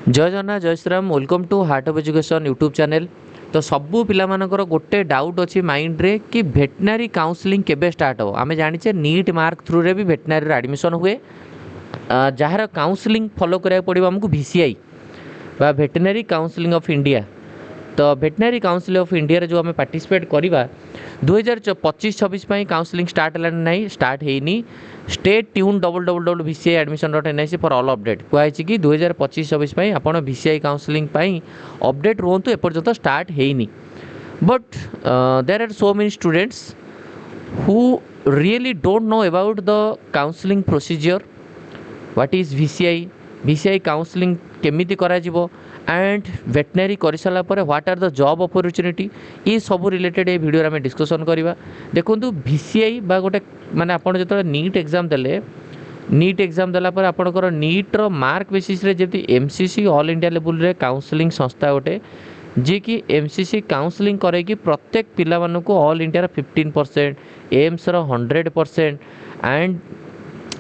जय जगन्नाथ जय Shriram welcome to heart of education YouTube channel. तो सबू पिला मानकर गोटे डाउट अच्छी माइंड रे कि भेटनारी काउंसलिंग केबे स्टार्ट हो। आमे जानिचे नीट मार्क थ्रू रे भी भेटनारी एडमिशन हुए। जार काउंसलिंग फॉलो करा पड़ो आमको VCI बा भेटनारी काउंसलिंग ऑफ इंडिया। तो भेटनारी काउंसिल ऑफ इंडिया रे जो आम पार्टिसिपेट करवा 2025-26 काउंसलिंग स्टार्ट है ना स्टार्ट है stay tuned www.vci admission.nic for all update कहुई कि 2025-26 आप VCI काउंसलिंग अपडेट रुहतु एपर्यंत स्टार्ट है but there are so many students who really don't know about the counselling procedure what is VCI counselling केमिति करा जिवो एंड वेटनरी कर सारा what are the job opportunity ये सब रिलेटेड ये वीडियो में डिस्कशन करवा। देखो VCI बा गोटे माने आपन जो नीट एग्जाम देले नीट एग्जाम देला पर आपनकर नीट रो मार्क बेसिस रे जेती MCC ऑल इंडिया लेवल रे काउंसलिंग संस्था गोटे जी कि MCC काउंसलिंग करे कि प्रत्येक पिला मानन को ऑल इंडिया रो 15% एम्स रो 100% एंड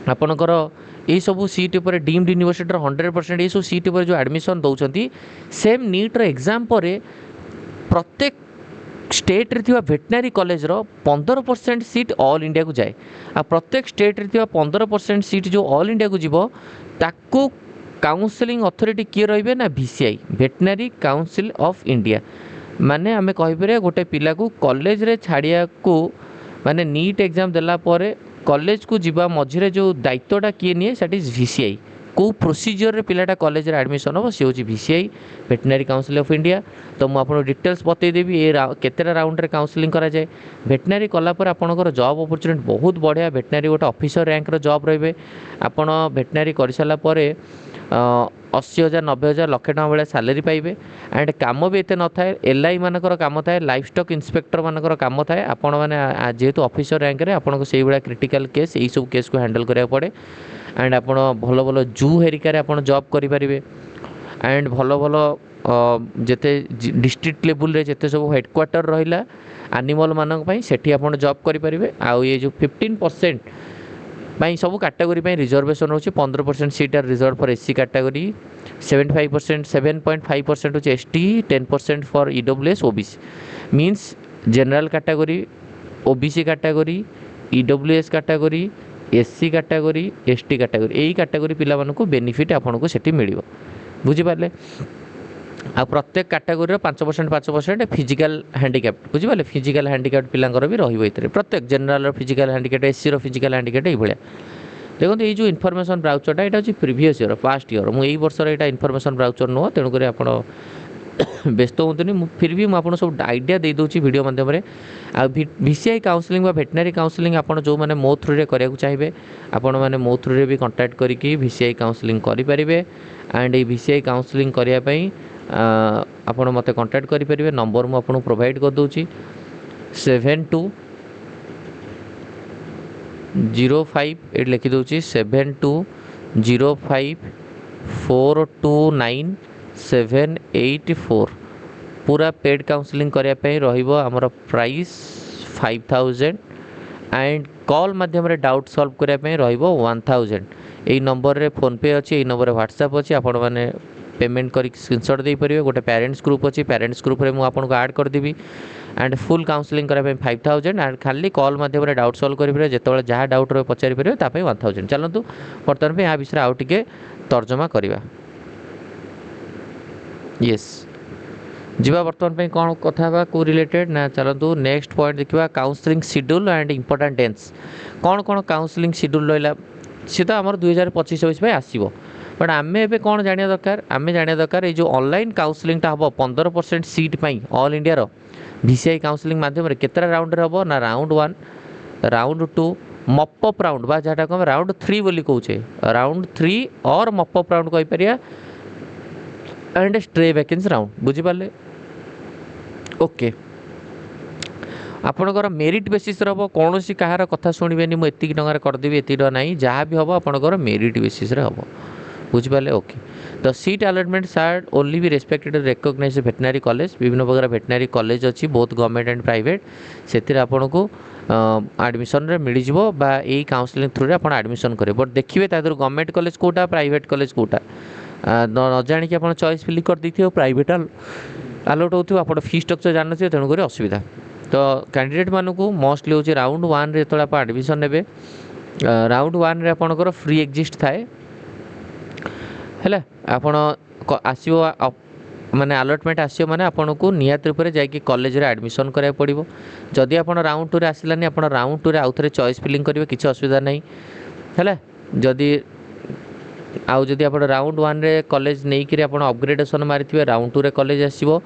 आपनकर ये सब सीट पर डीम्ड यूनिवर्सिटी 100% ये सब सीट पर जो एडमिशन दौरान सेम नीट एग्जाम पर प्रत्येक स्टेट रे थिवा वेटनरी कॉलेज रो 15% सीट ऑल इंडिया को जाए आ प्रत्येक स्टेट रे थिवा 15% सीट जो ऑल इंडिया को जीवो ताकू काउंसलिंग अथॉरिटी किए रहिबे ना VCI veterinary council of India. माने आमे कहि परे गोटे पिला को कॉलेज रे छाड़िया को माने नीट एग्जाम देला परे कॉलेज को जीवा मझे जो दायित्वटा किए निए दैट इज VCI को प्रोसीजर रे पिलाटा कॉलेज रे एडमिशन हो सी हूँ VCI veterinary council of India. तो मुझे आपको डिटेल्स बतईदेवी ये केतेटा राउंड रे काउंसलिंग करा जाए वेटनरी कलापर आपंकर जॉब अपॉर्चुनिटी बहुत बढ़िया वेटनरी गोटे ऑफिसर रैंक रो जॉब रही आपड़ वेटनरी कर सारा 80,000 90,000 लक्षे टका भाया सालेरी पाइबे एंड काम भी एते न थाए LI मानकर काम थाए लाइफ स्टॉक इंस्पेक्टर मानकर काम थाए आपण मैंने जेहेतु ऑफिसर रैंक रे आपन को सही भाया क्रिटिकल केस यही सब केस को हैंडल करा पड़े एंड आपण भल भल जू हेरिकार आप जॉब करेंगे एंड भल भल जिते डिस्ट्रिक्ट लेवल रे जिते सब हेडक्वार्टर रहा एनिमल मानी सेठी आप जॉब करेंगे आउ ये जो 15% सब कैटेगरी रिजर्वेशन हो 15% seat are reserve for SC category 7.5% हो ST 10% for EWS OBC means general category OBC category EWS category SC category ST category यही कैटेगरी पिला मानक बेनिफिट आपको सेठी मिलिबो बुझिपारे। आ प्रत्येक कैटेगरी 5% फिजिकल हैंडिकैप बुझिपारे फिजिकल हैंडिकैप पिलांकर भी रही प्रत्येक जनरल फिजिकल हैंडिकैप SC रो फिजिकल हैंडिकैप ये भाया। देखो ये जो इनफॉरमेशन ब्राउचरटा यहाँ हूँ प्रीवियस ईयर पास्ट ईयर मुझे यही वर्षर यहाँ इनफॉरमेशन ब्राउचर नुह तेणुक आप व्यस्त हूँ फिर भी मुझे सब आइडिया दे दूँ वीडियो माध्यम आ VCI काउंसलिंग वेटनरी काउंसलिंग आप जो मैंने मो थ्रू रे कराया चाहिए आपण मैंने मो थ्रू रे भी कांटेक्ट करके VCI काउंसलिंग करेंगे एंड ये VCI काउंसलिंग करने आपण मत कांटेक्ट करेंगे नंबर मुझे प्रोवाइड कर दूँ 7205 ये लिखी दूसरी 7205429784 पूरा पेड काउंसलिंग करने रमर प्राइस 5000 एंड कॉल माध्यम डाउट सॉल्व करने 1000 यही नंबर रे फोन पे अच्छी यही नंबर व्हाट्सएप अच्छी आपण मैंने पेमेंट कर स्क्रीनशॉट दे पारे गोटे पेरेंट्स ग्रुप अच्छी पेरेंट्स ग्रुप रे मुझे ऐड करदेवी एंड फुल काउंसलिंग करने 5000 एंड खाली कॉल माध्यम डाउट सॉल्व करेंगे जिते जहाँ डाउट रही पचारि पारे 1000 चलतु बर्तमान यहाँ विषय आउ टे तर्जमा करवा येस जीवा बर्तमान कौन कथा को रिलेटेड ना चलतु नेक्स्ट पॉइंट देखा counselling schedule and important dates कौन कौन काउंसलिंग शेड्यूल रहा सी तो आम 2025-26 आसो बट आम ए कौन जाना दरकार आम जाना दरकार ये ऑनलाइन काउंसलिंगटा हम 15% seat all India VCI counselling माध्यम केतरा राउंड हम ना राउंड 1 राउंड 2 मपअप राउंड बा जहाँ को राउंड 3 बोली कहे राउंड 3 और मपअप राउंड कहीपर एंड स्ट्रे वैकेंसी राउंड बुझिपारे ओके आपणकर मेरिट बेसिस हम कौन कहार कथा शुणबेनि मुझे एति टकर करदेवी एति ना जहाँ भी हम आपणकर मेरिट बेसिस हम बुझिपारे okay. The seat allotment are only भी रेस्पेक्टेड रिकॉग्नाइज्ड वेटनरी कॉलेज विभिन्न प्रकार वेटनरी कॉलेज अच्छी बहुत गवर्नमेंट एंड प्राइवेट से आपन को एडमिशन रे मिल जिवो बा ए काउंसलिंग थ्रू रे आपण एडमिशन करे बट देखिए ता government college quota private college quota न जाणिक आप चॉइस फिलिंग कर देथियो प्राइवेट आलोट होथियो आपण फी स्ट्रक्चर जान नथियो तेणु करी असुविधा। तो कैंडिडेट मानक मोस्टली हूँ राउंड 1 रे जो आप एडमिशन ने राउंड 1 रे आपणकर फ्री एक्जिस्ट थाए है आपण आसो माने अलॉटमेंट आसियो माने आपन को नियत रूप से जाकि कॉलेज रे एडमिशन करा पड़िबो। जदि आपण राउंड 2 रे आसिलानी आपण राउंड 2 रे आउ थरे चॉइस फिलिंग करिवे किछि असुविधा नहीं है। जदि आउ जदि आप राउंड 1 रे कॉलेज नहीं कि आप अपग्रेडेशन मारी राउंड 2 रे कॉलेज आसो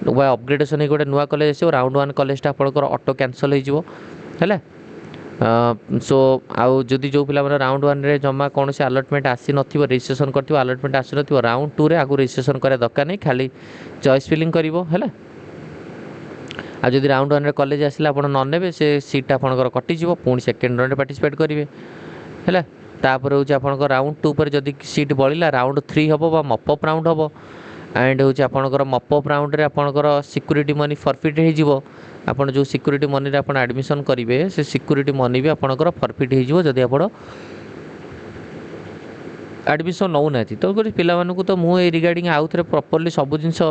अपग्रेडेशन गोटे नुआ कॉलेज आसो राउंड 1 कॉलेज आपंकर ऑटो कैंसल हो है। सो आउ जदि जो पिला राउंड 1 रे जमा कौन से अलॉटमेंट आसी नथिबो रजिस्ट्रेशन करथिबो अलॉटमेंट आसी नथिबो राउंड 2 रे आगु रजिस्ट्रेशन करे दरकार नहीं खाली चॉइस फिलिंग करिवो है। आ जदि राउंड 1 रे कॉलेज आसिला आपण न नेबे से सीट आपनकर कटि जिवो पुणी सेकंड राउंड रे पार्टिसिपेट करिवे है। तापर हूँ आपंकर राउंड 2 पर जदि सीट बढ़ला राउंड 3 हम बा मपअप राउंड हम एंड हूँ आपंकर मपअप राउंड रे आपंकर सिक्यूरीटी मनी फरफिट हो आपन जो सिक्यूरीटी मनी रे आपन एडमिशन करिवे से सिक्यूरीटी मनी भी आपनकर फरफिट हो जदि आप एडमिशन नौ ना तो पिला मानकु तो मु रिगार्डिंग आउ थे प्रॉपर्ली सब जिनस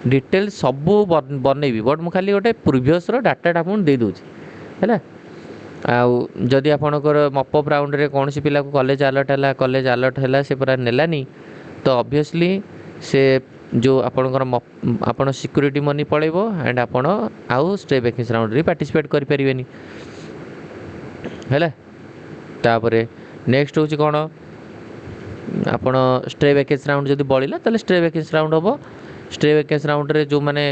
डिटेल सब बनैबी बट मु खाली गोटे प्रिवियस रो डाटा आपन दे दूची है। आउ जदि आपणकर मपअप राउंड रे कौन सी पिला को कॉलेज अलर्ट है से पूरा नेलानी तो ऑब्वियसली से जो आपणकर आपण सिक्यूरीटी मनी पड़ेबो एंड आपण आउ स्टे वैकेंसी राउंड रे पार्टिसिपेट करि परिबेनी है। तापरे नेक्स्ट होची कोन आपण स्टे वैकेंसी राउंड जदि बढ़िला तले स्टे वैकेंसी राउंड हम स्टे वैकेंसी राउंड रे जो माने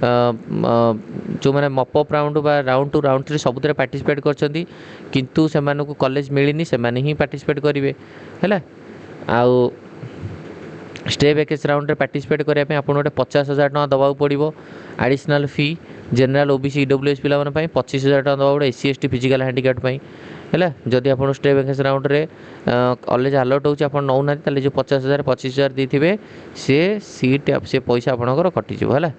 जो मैंने मपअप राउंड बा राउंड 2 राउंड 3 सब पार्टिसिपेट करछंती किंतु से कॉलेज मिलनी से ही पार्टिसिपेट करेंगे है। आउ स्टे वैकेंसी राउंड रे पार्टिसिपेट करने आप गोटे 50,000 टका दबाव पड़ो एडिशनल फी जनरल ओबीसी ईडब्ल्यूएस पिला 25,000 टका दबाव एससी एसटी फिजिकल हैंडिकैप्ड है। जदि आप स्टे वैकेंसी राउंड रे कॉलेज अलर्ट होची आप नौना जो 50,000 25,000 देथिबे से सीट से पैसा आपनकर कटिजिवो है।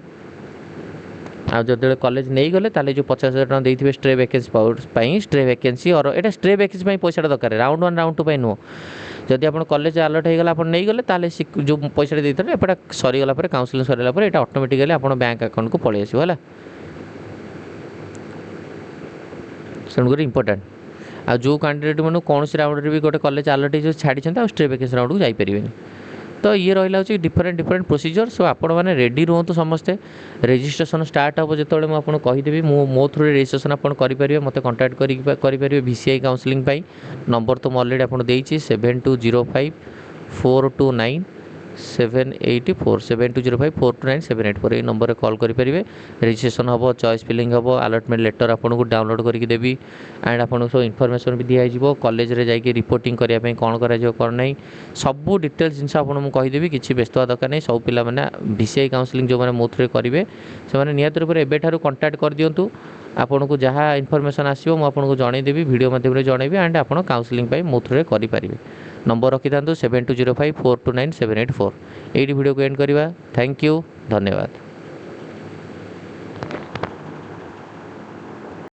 आ जो कॉलेज नहीं गले ताले जो 50,000 टका देथिबे स्टे वैकेंसी स्टे वैकेंसी और एटा स्टे वैकेंसी पैसा दरकार राउंड 1 राउंड 2 नुह जदि आप कॉलेज अलर्ट हो गला नहीं गले ताले जो पैसा देते एपटा सरीगला काउंसलिंग सरीगला ये ऑटोमेटिकली आप बैंक अकाउंट को पलि आसो है। तेणुक इंपोर्टाट आ जो कैंडिडेट मन कौन से राउंड भी गोटे कॉलेज अलर्ट हो छाड़ी स्टे वैकेंसी राउंड को जापरेनि तो ये रहा हूँ डिफरेंट प्रोसीजर। सो आपण मैंने रेडी रुहतु समस्ते रजिस्ट्रेशन स्टार्ट हम जो मुझे कहीदेवी मो थ्रू रजिस्ट्रेशन आप करेंगे मत कंटाक्ट करेंगे VCI काउंसलिंग नंबर तो मुझे अलरेडी आपको देती 7205 429 784 7205 429 784 ये नंबर कॉल करेंगे रजिस्ट्रेशन हम चॉइस फिलिंग हम अलॉटमेंट लेटर आपको डाउनलोड करके देवी एंड आपको सब इनफॉरमेशन भी दिखाई कॉलेज रे जाके रिपोर्टिंग करने कौन कर नहीं सब डिटेल्स जिन आपको कहीदेवी किसी व्यस्त हवा दरकार नहीं सब पिला माने VCI काउंसलिंग जो मैंने मो थ्रू करेंगे से निहत रूप से एबेठारू कंटाक्ट कर दिंतु आपन को जहाँ इनफॉरमेशन आसो मुझे जनईदेवी वीडियो माध्यम जनईबी एंड आप काउंसलिंग मो थ्रू करेंगे नंबर रखी था 7205 429 784 ये वीडियो को एंड करवा। थैंक यू धन्यवाद।